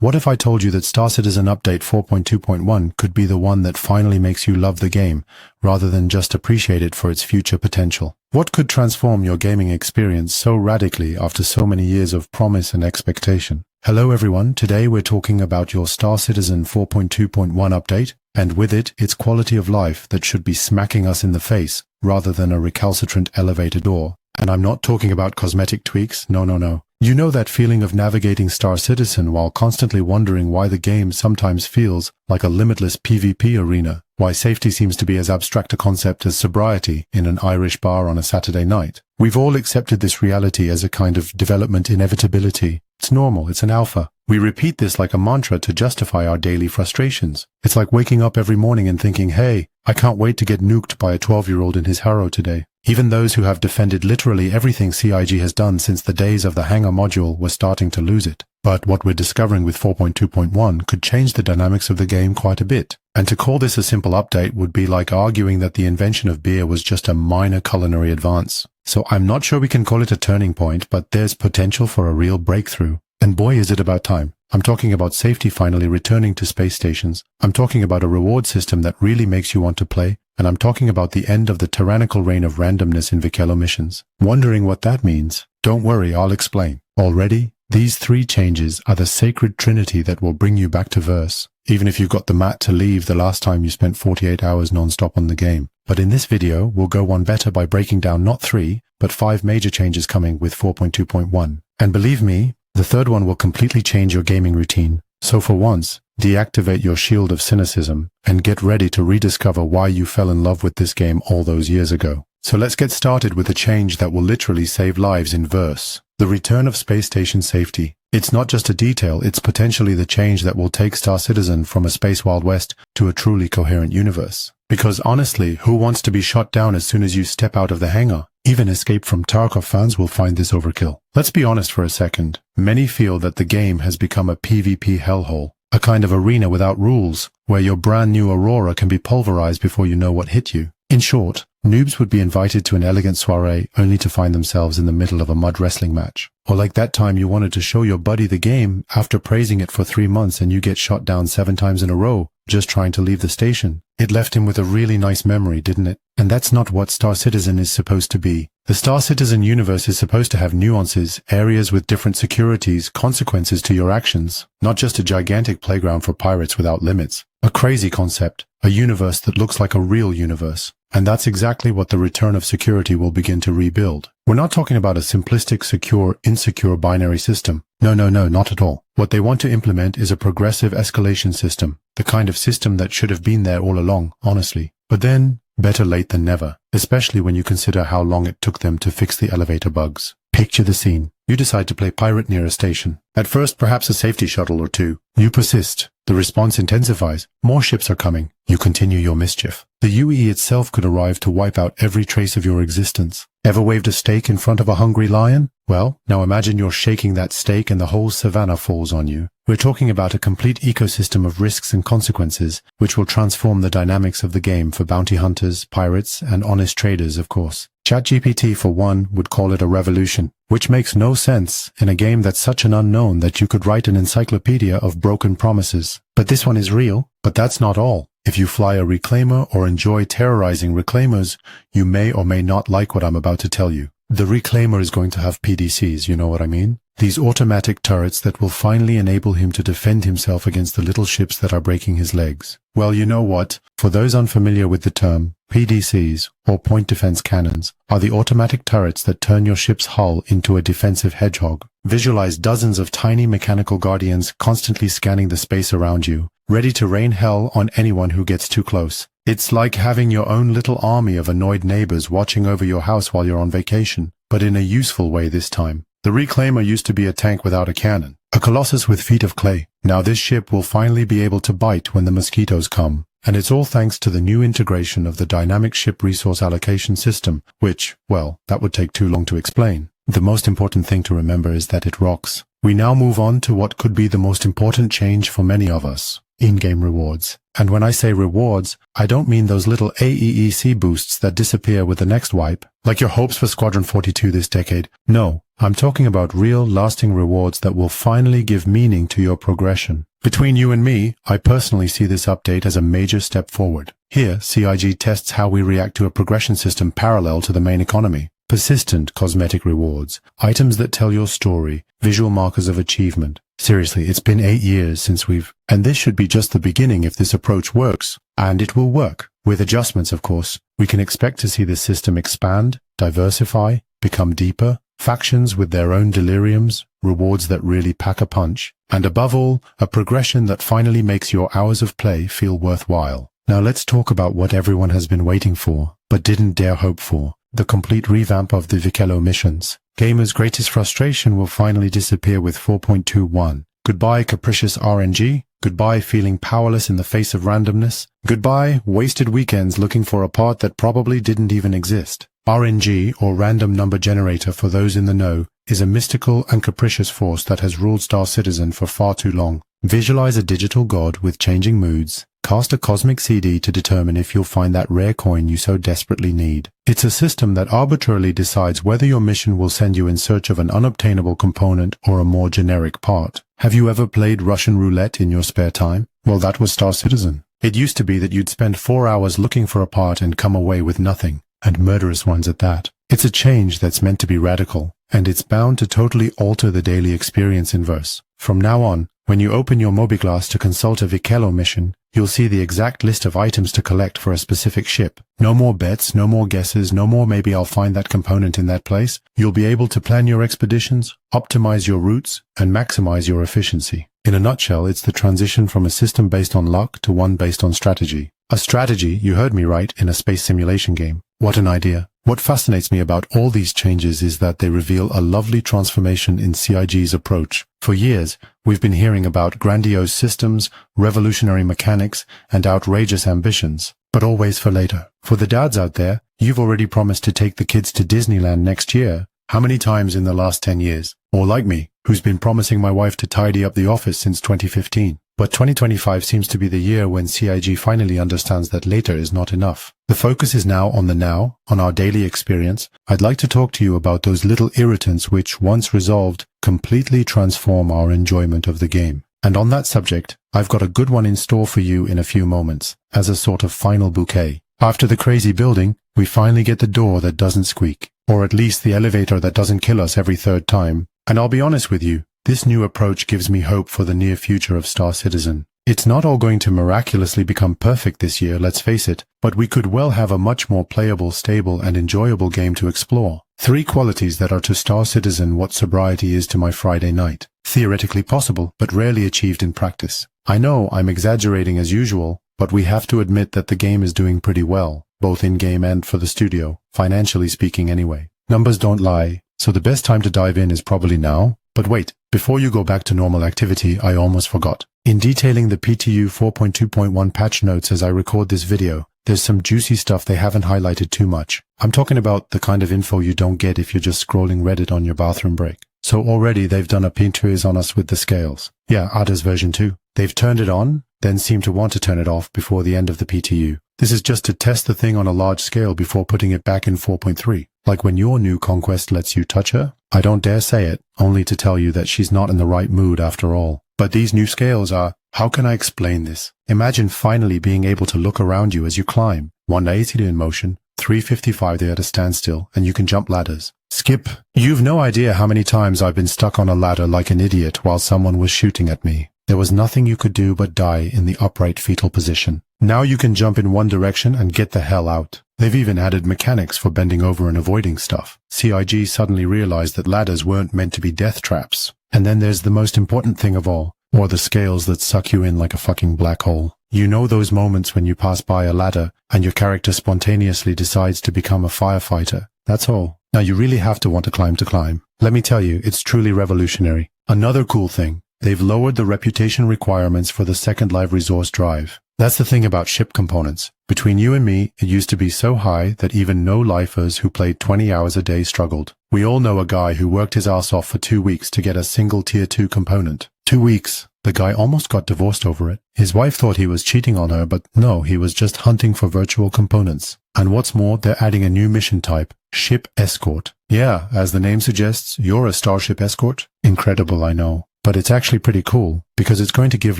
What if I told you that Star Citizen Update 4.2.1 could be the one that finally makes you love the game, rather than just appreciate it for its future potential? What could transform your gaming experience so radically after so many years of promise and expectation? Hello everyone, today we're talking about your Star Citizen 4.2.1 update, and with it, its quality of life that should be smacking us in the face, rather than a recalcitrant elevator door. And I'm not talking about cosmetic tweaks, no. You know that feeling of navigating Star Citizen while constantly wondering why the game sometimes feels like a limitless PvP arena, why safety seems to be as abstract a concept as sobriety in an Irish bar on a Saturday night. We've all accepted this reality as a kind of development inevitability. It's normal, it's an alpha. We repeat this like a mantra to justify our daily frustrations. It's like waking up every morning and thinking, hey, I can't wait to get nuked by a 12-year-old in his Harrow today. Even those who have defended literally everything CIG has done since the days of the hangar module were starting to lose it. But what we're discovering with 4.2.1 could change the dynamics of the game quite a bit. And to call this a simple update would be like arguing that the invention of beer was just a minor culinary advance. So I'm not sure we can call it a turning point, but there's potential for a real breakthrough. And boy, is it about time. I'm talking about safety finally returning to space stations. I'm talking about a reward system that really makes you want to play. And I'm talking about the end of the tyrannical reign of randomness in Wikelo Missions. Wondering what that means? Don't worry, I'll explain. Already, these three changes are the sacred trinity that will bring you back to verse, even if you've got the mat to leave the last time you spent 48 hours non-stop on the game. But in this video, we'll go one better by breaking down not 3, but 5 major changes coming with 4.2.1. And believe me, the third one will completely change your gaming routine. So for once, deactivate your shield of cynicism and get ready to rediscover why you fell in love with this game all those years ago. So let's get started with a change that will literally save lives in verse. The return of space station safety. It's not just a detail, it's potentially the change that will take Star Citizen from a space Wild West to a truly coherent universe. Because honestly, who wants to be shot down as soon as you step out of the hangar? Even Escape from Tarkov fans will find this overkill. Let's be honest for a second. Many feel that the game has become a PvP hellhole, a kind of arena without rules, where your brand new Aurora can be pulverized before you know what hit you. In short, noobs would be invited to an elegant soiree only to find themselves in the middle of a mud wrestling match. Or like that time you wanted to show your buddy the game after praising it for 3 months and you get shot down 7 times in a row just trying to leave the station. It left him with a really nice memory, didn't it? And that's not what Star Citizen is supposed to be. The Star Citizen universe is supposed to have nuances, areas with different securities, consequences to your actions, not just a gigantic playground for pirates without limits. A crazy concept, a universe that looks like a real universe. And that's exactly what the return of security will begin to rebuild. We're not talking about a simplistic, secure, insecure binary system. No, not at all. What they want to implement is a progressive escalation system, the kind of system that should have been there all along, honestly. But then, better late than never, especially when you consider how long it took them to fix the elevator bugs. Picture the scene. You decide to play pirate near a station. At first, perhaps a safety shuttle or two. You persist. The response intensifies. More ships are coming. You continue your mischief. The UE itself could arrive to wipe out every trace of your existence. Ever waved a steak in front of a hungry lion? Well, now imagine you're shaking that steak and the whole savannah falls on you. We're talking about a complete ecosystem of risks and consequences, which will transform the dynamics of the game for bounty hunters, pirates, and honest traders, of course. ChatGPT, for one, would call it a revolution, which makes no sense in a game that's such an unknown that you could write an encyclopedia of broken promises. But this one is real. But that's not all. If you fly a reclaimer or enjoy terrorizing reclaimers, you may or may not like what I'm about to tell you. The reclaimer is going to have PDCs, you know what I mean? These automatic turrets that will finally enable him to defend himself against the little ships that are breaking his legs. Well, you know what? For those unfamiliar with the term, PDCs, or point defense cannons, are the automatic turrets that turn your ship's hull into a defensive hedgehog. Visualize dozens of tiny mechanical guardians constantly scanning the space around you, ready to rain hell on anyone who gets too close. It's like having your own little army of annoyed neighbors watching over your house while you're on vacation, but in a useful way this time. The Reclaimer used to be a tank without a cannon, a colossus with feet of clay. Now this ship will finally be able to bite when the mosquitoes come. And it's all thanks to the new integration of the dynamic ship resource allocation system, which, well, that would take too long to explain. The most important thing to remember is that it rocks. We now move on to what could be the most important change for many of us. in-game rewards. And when I say rewards, I don't mean those little AEEC boosts that disappear with the next wipe, like your hopes for Squadron 42 this decade. No, I'm talking about real, lasting rewards that will finally give meaning to your progression. Between you and me, I personally see this update as a major step forward. Here, CIG tests how we react to a progression system parallel to the main economy. Persistent cosmetic rewards, items that tell your story, visual markers of achievement. Seriously, it's been 8 years since and this should be just the beginning if this approach works. And it will work. With adjustments, of course. We can expect to see this system expand, diversify, become deeper, factions with their own deliriums, rewards that really pack a punch, and above all, a progression that finally makes your hours of play feel worthwhile. Now let's talk about what everyone has been waiting for, but didn't dare hope for. The complete revamp of the Wikelo Missions. Gamers' greatest frustration will finally disappear with 4.21. Goodbye capricious RNG. Goodbye feeling powerless in the face of randomness. Goodbye wasted weekends looking for a part that probably didn't even exist. RNG, or random number generator for those in the know, is a mystical and capricious force that has ruled Star Citizen for far too long. Visualize a digital god with changing moods. Cast a cosmic CD to determine if you'll find that rare coin you so desperately need. It's a system that arbitrarily decides whether your mission will send you in search of an unobtainable component or a more generic part. Have you ever played Russian roulette in your spare time? Well, that was Star Citizen. It used to be that you'd spend 4 hours looking for a part and come away with nothing, and murderous ones at that. It's a change that's meant to be radical, and it's bound to totally alter the daily experience in verse. From now on, when you open your mobiglass to consult a Wikelo mission, you'll see the exact list of items to collect for a specific ship. No more bets, no more guesses, no more maybe I'll find that component in that place. You'll be able to plan your expeditions, optimize your routes, and maximize your efficiency. In a nutshell, it's the transition from a system based on luck to one based on strategy. A strategy, you heard me right, in a space simulation game. What an idea. What fascinates me about all these changes is that they reveal a lovely transformation in CIG's approach. For years, we've been hearing about grandiose systems, revolutionary mechanics, and outrageous ambitions, but always for later. For the dads out there, you've already promised to take the kids to Disneyland next year. How many times in the last 10 years? Or like me, who's been promising my wife to tidy up the office since 2015. But 2025 seems to be the year when CIG finally understands that later is not enough. The focus is now on the now, on our daily experience. I'd like to talk to you about those little irritants which, once resolved, completely transform our enjoyment of the game. And on that subject, I've got a good one in store for you in a few moments, as a sort of final bouquet. After the crazy building, we finally get the door that doesn't squeak, or at least the elevator that doesn't kill us every third time. And I'll be honest with you, this new approach gives me hope for the near future of Star Citizen. It's not all going to miraculously become perfect this year, let's face it, but we could well have a much more playable, stable, and enjoyable game to explore. 3 qualities that are to Star Citizen what sobriety is to my Friday night. Theoretically possible, but rarely achieved in practice. I know I'm exaggerating as usual, but we have to admit that the game is doing pretty well, both in-game and for the studio, financially speaking anyway. Numbers don't lie, so the best time to dive in is probably now. But wait, before you go back to normal activity, I almost forgot. In detailing the PTU 4.2.1 patch notes as I record this video, there's some juicy stuff they haven't highlighted too much. I'm talking about the kind of info you don't get if you're just scrolling Reddit on your bathroom break. So already they've done a Pinterest on us with the scales. Yeah, Ada's version 2. They've turned it on, then seem to want to turn it off before the end of the PTU. This is just to test the thing on a large scale before putting it back in 4.3. Like when your new conquest lets you touch her. I don't dare say it, only to tell you that she's not in the right mood after all. But these new scales are, how can I explain this? Imagine finally being able to look around you as you climb. 180 in motion, 355 there at a standstill, and you can jump ladders. Skip. You've no idea how many times I've been stuck on a ladder like an idiot while someone was shooting at me. There was nothing you could do but die in the upright fetal position. Now you can jump in one direction and get the hell out. They've even added mechanics for bending over and avoiding stuff. CIG suddenly realized that ladders weren't meant to be death traps. And then there's the most important thing of all, or the scales that suck you in like a fucking black hole. You know those moments when you pass by a ladder and your character spontaneously decides to become a firefighter. That's all. Now you really have to want to climb. Let me tell you, it's truly revolutionary. Another cool thing, they've lowered the reputation requirements for the second live resource drive. That's the thing about ship components. Between you and me, it used to be so high that even no-lifers who played 20 hours a day struggled. We all know a guy who worked his ass off for 2 weeks to get a single tier 2 component. 2 weeks. The guy almost got divorced over it. His wife thought he was cheating on her, but no, he was just hunting for virtual components. And what's more, they're adding a new mission type, Ship Escort. Yeah, as the name suggests, you're a Starship Escort? Incredible, I know. But it's actually pretty cool, because it's going to give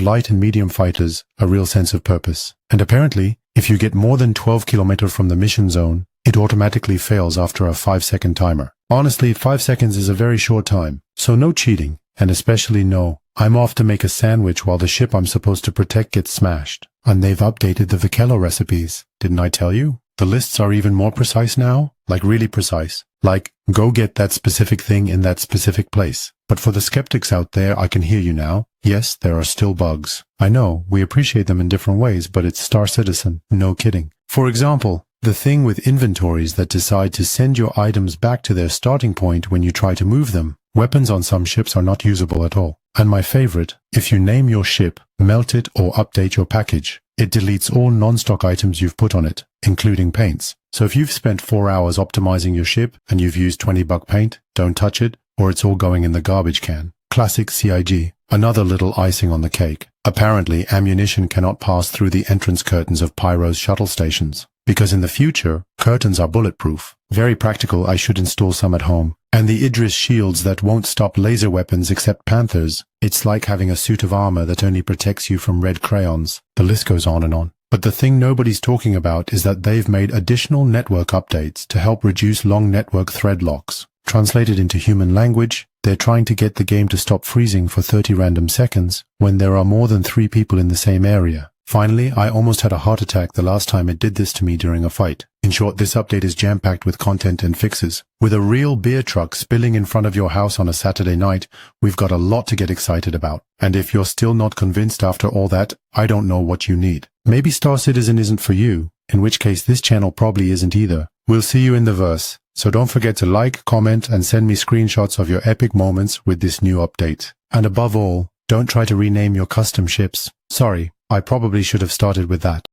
light and medium fighters a real sense of purpose. And apparently, if you get more than 12 kilometers from the mission zone, it automatically fails after a 5-second timer. Honestly, 5 seconds is a very short time, so no cheating, and especially no, I'm off to make a sandwich while the ship I'm supposed to protect gets smashed. And they've updated the Wikelo recipes. Didn't I tell you? The lists are even more precise now, like really precise. Like, go get that specific thing in that specific place. But for the skeptics out there, I can hear you now. Yes, there are still bugs. I know, we appreciate them in different ways, but it's Star Citizen. No kidding. For example, the thing with inventories that decide to send your items back to their starting point when you try to move them. Weapons on some ships are not usable at all. And my favorite, if you name your ship, melt it or update your package, it deletes all non-stock items you've put on it, including paints. So if you've spent 4 hours optimizing your ship and you've used $20 paint, don't touch it, or it's all going in the garbage can. Classic CIG. Another little icing on the cake. Apparently, ammunition cannot pass through the entrance curtains of Pyro's shuttle stations. Because in the future, curtains are bulletproof. Very practical, I should install some at home. And the Idris shields that won't stop laser weapons except Panthers. It's like having a suit of armor that only protects you from red crayons. The list goes on and on. But the thing nobody's talking about is that they've made additional network updates to help reduce long network thread locks. Translated into human language, they're trying to get the game to stop freezing for 30 random seconds when there are more than 3 people in the same area. Finally, I almost had a heart attack the last time it did this to me during a fight. In short, this update is jam-packed with content and fixes. With a real beer truck spilling in front of your house on a Saturday night, we've got a lot to get excited about. And if you're still not convinced after all that, I don't know what you need. Maybe Star Citizen isn't for you, in which case this channel probably isn't either. We'll see you in the verse. So don't forget to like, comment, and send me screenshots of your epic moments with this new update. And above all, don't try to rename your custom ships. Sorry, I probably should have started with that.